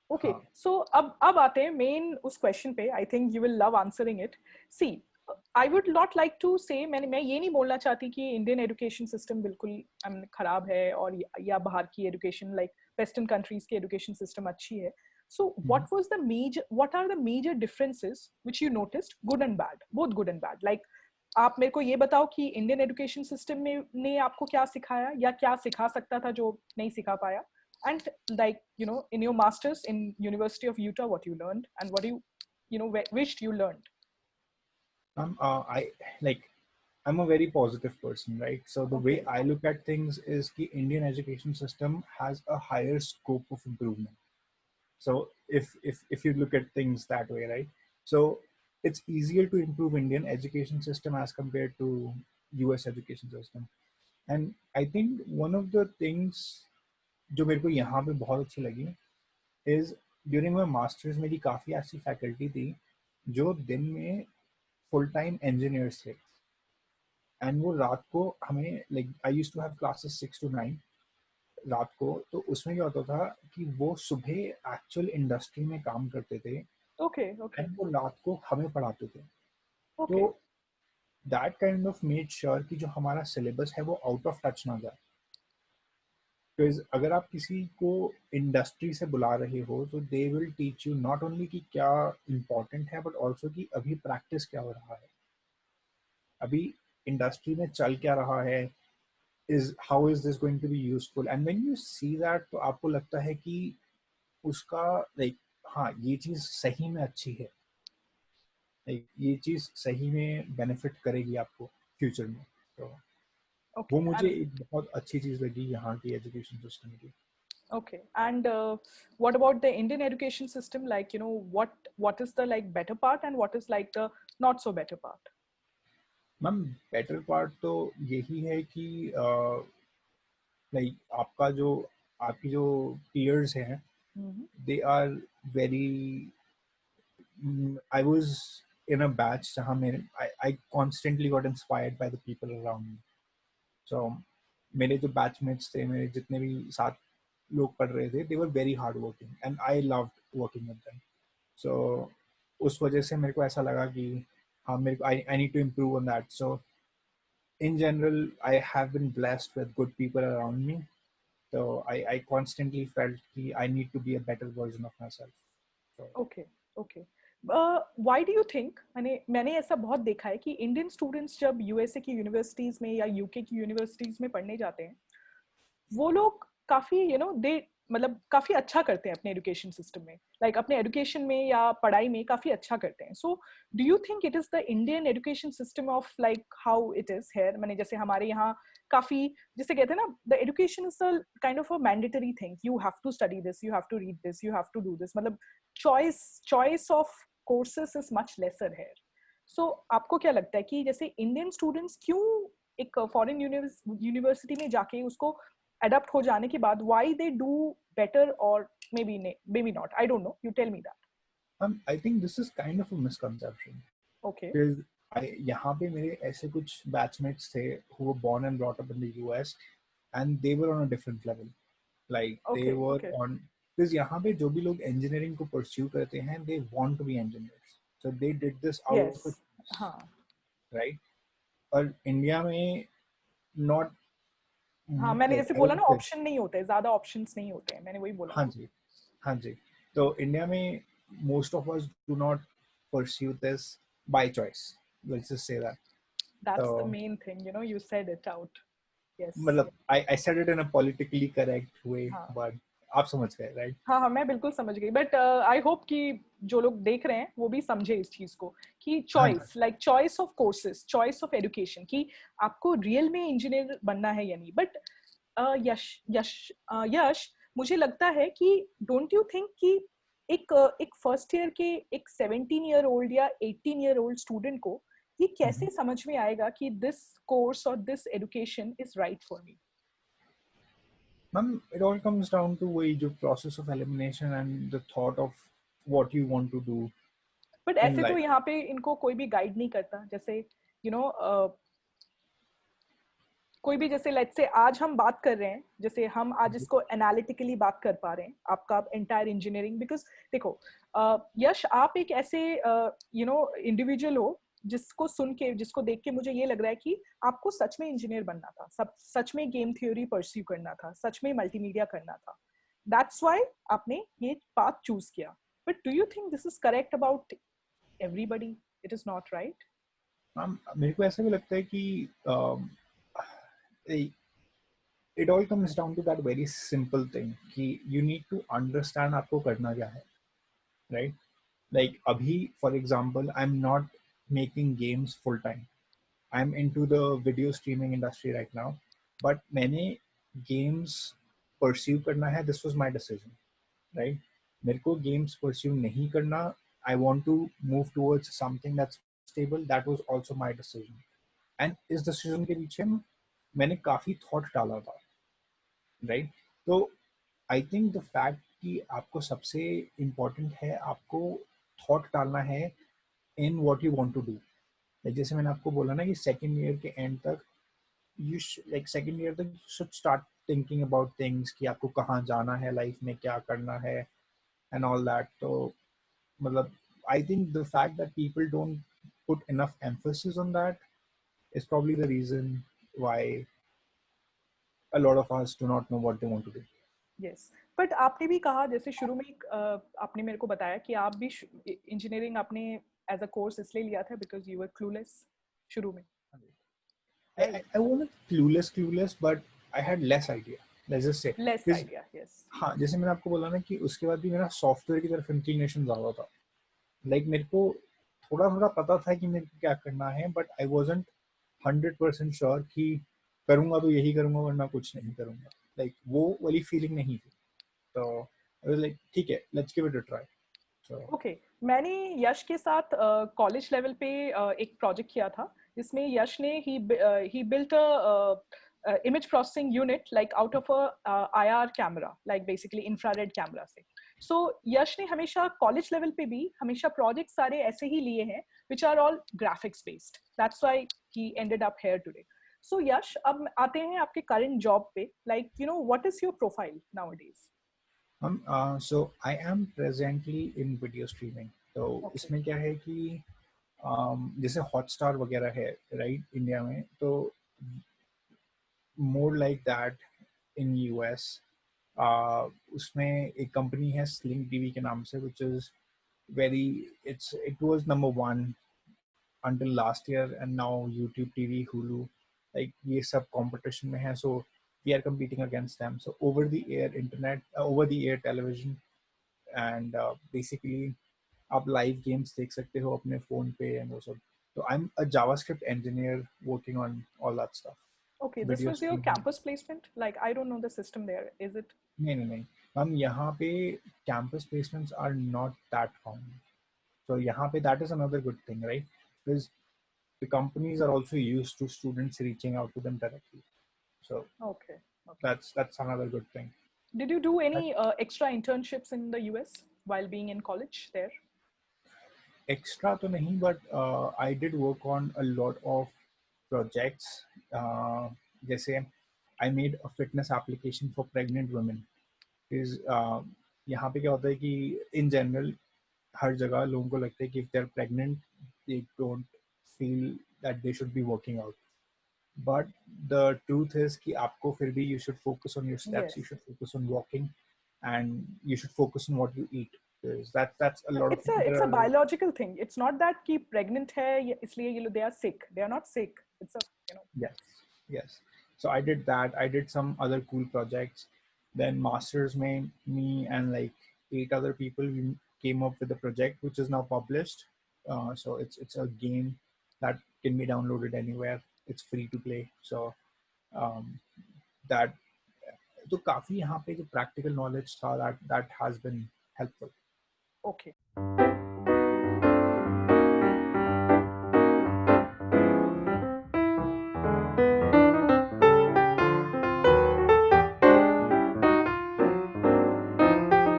Okay, हाँ सो अब आते हैं मेन उस क्वेश्चन पे. I think you will love answering it. See, I would not like to say, मैं ये नहीं बोलना चाहती कि इंडियन एजुकेशन सिस्टम बिल्कुल खराब है, और या बाहर की एजुकेशन लाइक वेस्टर्न कंट्रीज की एजुकेशन सिस्टम अच्छी है. So what are the major differences which you noticed, good and bad, both good and bad? Like आप मेरे को ये बताओ कि इंडियन एजुकेशन सिस्टम में ने आपको क्या सिखाया, या क्या सिखा सकता था जो नहीं सिखा पाया. And like, in your masters in University of Utah, what you learned, and what you wished you learned. I like I'm a very positive person, right? So the way Okay. I look at things is the Indian education system has a higher scope of improvement. So if you look at things that way, right? So it's easier to improve Indian education system as compared to US education system. And I think one of the things जो मेरे को यहाँ पे बहुत अच्छी लगी is during my masters मेरी काफ़ी ऐसी फैकल्टी थी जो दिन में फुल टाइम इंजीनियर्स थे एंड वो रात को हमें like I used to have classes 6 to 9 रात को तो उसमें क्या होता था कि वो सुबह एक्चुअल इंडस्ट्री में काम करते थे Okay. Okay. एंड वो रात को हमें पढ़ाते थे तो Okay. That kind of made sure कि जो हमारा सिलेबस है वो आउट ऑफ टच ना जाए बिकॉज अगर आप किसी को इंडस्ट्री से बुला रहे हो तो they will teach you not only कि क्या इम्पोर्टेंट है बट ऑल्सो कि अभी प्रैक्टिस क्या हो रहा है अभी इंडस्ट्री में चल क्या रहा है is how is this going to be useful and when you see that तो आपको लगता है कि उसका like हाँ ये चीज़ सही में अच्छी है like ये चीज़ सही में बेनिफिट करेगी आपको फ्यूचर में तो वो Okay. मुझे And एक बहुत अच्छी चीज़ लगी यहाँ की एजुकेशन सिस्टम की okay. And what about the Indian education system? Like, what is the like better part, and what is like the not so better part? Ma'am better part तो यही है कि लाइक आपकी जो पीयर्स हैं Mm-hmm. They are very I was in a batch जहाँ मेरे I constantly got inspired by the people around me. So मेरे जो बैचमेट्स थे मेरे जितने भी साथ लोग पढ़ रहे थे they were very hard working and I loved working with them. So उस वजह से मेरे को ऐसा लगा कि हाँ मेरे को I need to improve on that. So in general I have been blessed with good people around me. So I constantly felt कि I need to be a better version of myself. So okay. Okay. Why do you think, मैंने ऐसा बहुत देखा है कि Indian students जब USA की universities में या यूके की यूनिवर्सिटीज में पढ़ने जाते हैं, वो लोग काफी दे मतलब काफी अच्छा करते हैं अपने एजुकेशन सिस्टम में, लाइक अपने एजुकेशन में या पढ़ाई में काफी अच्छा करते हैं. So do you think it is the Indian education system of like how it is here, मैंने जैसे हमारे यहाँ काफी, जिसे कहते हैं ना, the education is a kind of a mandatory thing, you have to study this, you have to read this, you have to do this, मतलब choice of courses is much lesser here. So आपको क्या लगता है कि जैसे Indian students क्यों एक foreign university में जाके उसको अडॉप्ट हो जाने के बाद why they do better, or maybe not, I don't know, you tell me that. I think this is kind of a misconception. Okay. Because यहाँ पे मेरे ऐसे कुछ बैचमेट्स थे who were born and brought up in the US and they were on a different level. Like they Okay. were Okay. on because यहाँ पे जो भी लोग engineering को pursue करते हैं they want to be engineers. So they did this out of a Yes. choice, हाँ. right? और इंडिया में not हाँ, मैंने like जैसे I बोला would ना, say ऑप्शन नहीं होते, ज्यादा ऑप्शंस नहीं होते हैं, मैंने वही बोला. हाँ जी हाँ जी तो इंडिया में most of us do not pursue this by choice. Let's just say that. That's the तो main thing, you said it out. Yes. मतलब I said it in a politically correct way, हाँ. but आप समझ गए, right? हाँ. हाँ, मैं बिल्कुल समझ गई, बट आई होप कि जो लोग देख रहे हैं वो भी समझे इस चीज को, कि हाँ जी. Choice, like choice of courses, choice of education, कि आपको रियल में इंजीनियर बनना है या नहीं. बट यश, मुझे लगता है कि डोंट यू थिंक कि एक फर्स्ट ईयर के एक 17-year-old या 18-year-old स्टूडेंट को ये कैसे समझ में आएगा कि दिस कोर्स और this education is right for me? Ma'am, it all comes down to वही जो process of elimination and the thought of what you want to do but in ऐसे तो life. यहाँ पे इनको कोई भी गाइड नहीं करता, जैसे यू नो कोई भी जैसे लेट्स से आज हम बात कर रहे हैं, जैसे हम आज इसको एनालिटिकली बात कर पा रहे हैं, आपका एंटायर इंजीनियरिंग, बिकॉज देखो यश आप एक ऐसे इंडिविजुअल हो जिसको सुन के, जिसको देख के मुझे ये लग रहा है कि आपको सच में इंजीनियर बनना था, सच में गेम थ्योरी परस्यू करना था, सच में मल्टीमीडिया करना था. दैट्स व्हाई आपने ये पाथ चूज किया. But do you think this is correct about everybody? It is not right? मेरे को ऐसा भी लगता है कि it all comes down to that very simple thing कि you need to understand आपको करना क्या है, right? Like abhi, for example, I'm not making games full time. I'm into the video streaming industry right now, but मैंने games pursue करना है. This was my decision, right? मेरे को games pursue नहीं करना. I want to move towards something that's stable. That was also my decision. And इस decision के पीछे मैंने काफी thought डाला था, right? तो I think the fact कि आपको सबसे important है, आपको thought डालना है in what you want to do. Like जैसे मैंने आपको बोला ना कि second year के end तक second year तक you should start thinking about things कि आपको कहाँ जाना है life में, क्या करना है and all that. तो मतलब I think the fact that people don't put enough emphasis on that is probably the reason why a lot of us do not know what they want to do. Yes, but आपने भी कहा जैसे शुरू में आपने मेरे को बताया कि आप भी इंजीनियरिंग आपने एज अ कोर्स इसलिए लिया था बिकॉज यू वर क्लूलेस शुरू में, right? I wasn't clueless, but I had less idea. Let's just say. Less Because idea, yes. हाँ, जैसे मैंने आपको बोला ना कि उसके बाद भी मेरा सॉफ्टवेयर की तरफ इंक्लिनेशन ज़्यादा था. Like मेरे को थोड़ा थोड़ा पता था कि मेरे को क्या करना है, but I wasn't 100% sure कि करूँगा तो यही करूँगा वरना कुछ नहीं करूँगा. Like वो वाली फीलिंग नहीं थी. तो I was like ठीक है, let's give it a try. So okay, मैंने यश के साथ कॉलेज लेवल पे एक प्रोजेक्ट किया था जिसमें यश ने he built a image processing unit like out of a IR camera, like basically infrared camera से. सो यश ने हमेशा कॉलेज लेवल पे भी हमेशा प्रोजेक्ट सारे ऐसे ही लिए हैं which are all graphics based. That's why he ended up here today. So Yash, अब आते हैं आपके करंट जॉब पे. Like what is your profile nowadays? so I am presently in video streaming. तो ओके. इसमें क्या है कि जैसे हॉटस्टार वगैरह है राइट इंडिया में, तो more like that in US. उसमें एक कंपनी है स्लिंग टीवी के नाम से, which is very it was number one until last year, and now YouTube TV, Hulu, like ये सब competition में है. So we are competing against them. So over the air internet, over the air television, and basically आप live games देख सकते हो अपने phone पे and वो सब. So I'm a JavaScript engineer working on all that stuff. Okay, this Video was your streaming. campus placement? Like, I don't know the system there. Is it? नहीं हम यहाँ पे campus placements are not that common. So यहाँ पे that is another good thing, right? Because the companies are also used to students reaching out to them directly. So Okay. Okay. that's another good thing. Did you do But any extra internships in the US while being in college there? extra तो नहीं, but I did work on a lot of projects. जैसे I made a fitness application for pregnant women. Is यहाँ पे क्या होता है कि in general हर जगह लोगों को लगता है कि if they're pregnant they don't feel that they should be working out. But the truth is कि आपको फिर भी you should focus on your steps, Yes. you should focus on walking, and you should focus on what you eat. Because that's a lot of It's a there it's a are. biological thing. It's not that कि pregnant है इसलिए they are sick. They are not sick. It's a Yes, yes. So I did that. I did some other cool projects. Then masters में me and like 8 other people, we came up with a project which is now published. So it's a game that can be downloaded anywhere. It's free to play. So um, that तो काफी यहाँ पे जो practical knowledge था that has been helpful. okay.